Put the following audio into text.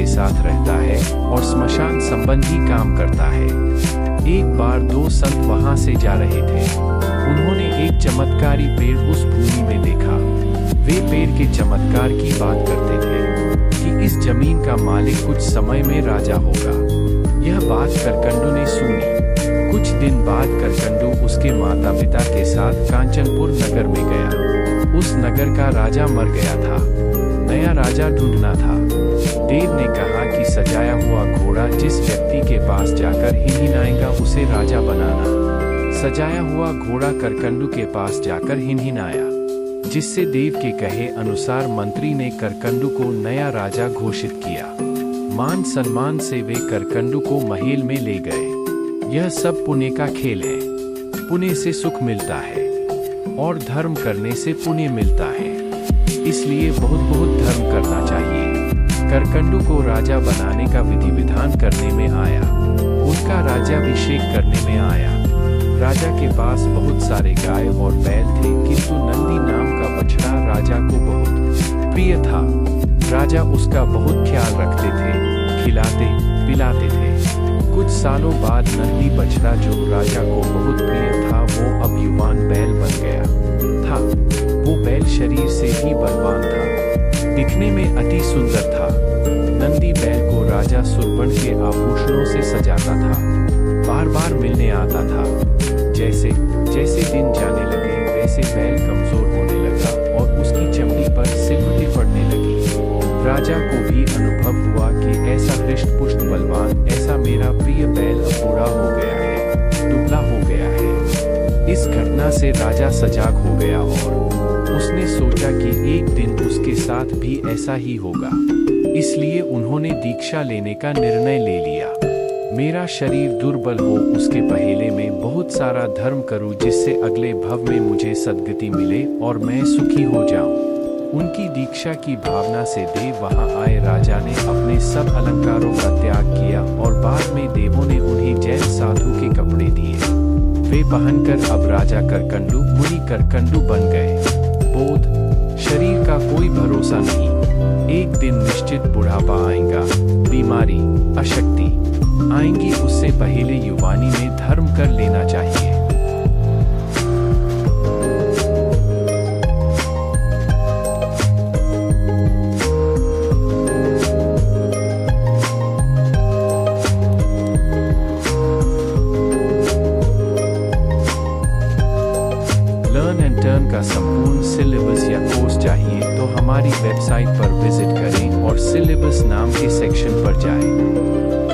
के साथ रहता है और श्मशान संबंधी काम करता है। एक बार दो संत वहां से जा रहे थे। उन्होंने एक चमत्कारी पेड़ उस भूमि में देखा। वे पेड़ के चमत्कार की बात करते थे कि इस जमीन का मालिक कुछ समय में राजा होगा। यह बात करकंडू ने सुनी। कुछ दिन बाद करकंडू उसके माता पिता के साथ कांचनपुर नगर में गया। उस नगर का राजा मर गया था। नया राजा ढूंढना था। देव ने कहा कि सजाया हुआ घोड़ा जिस व्यक्ति के पास जाकर हिनहिनाएगा उसे राजा बनाना। सजाया हुआ घोड़ा करकंडू के पास जाकर हिनहिनाया, जिससे देव के कहे अनुसार मंत्री ने करकंडू को नया राजा घोषित किया। मान सम्मान से वे करकंडू को महल में ले गए। यह सब पुण्य का खेल है। पुण्य से सुख मिलता है और धर्म करने से पुण्य मिलता है। इसलिए बहुत बहुत धर्म करना चाहिए। करकंडू को राजा बनाने का विधि विधान करने में आया। उनका राज्याभिषेक करने में आया। राजा के पास बहुत सारे गाय और बैल थे, किंतु नंदी नाम का बछड़ा राजा को बहुत प्रिय था। राजा उसका बहुत ख्याल रखते थे, खिलाते पिलाते थे। कुछ सालों बाद नंदी बछड़ा जो राजा को बहुत प्रिय था वो अब युवान बैल बन गया था। वो बैल शरीर से ही बलवान था, दिखने में अति सुंदर था। नंदी बैल को राजा सुरवर्ण के आभूषणों से सजाता था, बार बार मिलने आता था। जैसे जैसे दिन जाने लगे वैसे बैल कमजोर होने लगा और उसकी चमड़ी पर सिलवटें पड़ने लगी। राजा को भी अनुभव हुआ कि ऐसा हृष्ट पुष्ट बलवान ऐसा मेरा प्रिय बैल अब बूढ़ा हो गया है, दुबला हो गया है। इस घटना से राजा सजाग हो गया और उसने सोचा कि एक दिन उसके साथ भी ऐसा ही होगा। इसलिए उन्होंने दीक्षा लेने का निर्णय ले लिया। मेरा शरीर दुर्बल हो उसके पहेले में बहुत सारा धर्म करूं, जिससे अगले भव में मुझे सद्गति मिले और मैं सुखी हो जाऊं। उनकी दीक्षा की भावना से देव वहां आए। राजा ने अपने सब अलंकारों का त्याग किया और बाद में देवों ने उन्हें जैन साधु के कपड़े दिए। वे पहनकर अब राजा करकंडू मुनि करकंडू बन गए। बोध शरीर का कोई भरोसा नहीं। एक दिन निश्चित बुढ़ापा आएगा, बीमारी, अशक्ति आएंगी। उससे पहले युवानी में धर्म कर लेना चाहिए। लर्न एंड टर्न का संपूर्ण सिलेबस या कोर्स चाहिए तो हमारी वेबसाइट पर विजिट करें और सिलेबस नाम के सेक्शन पर जाएं।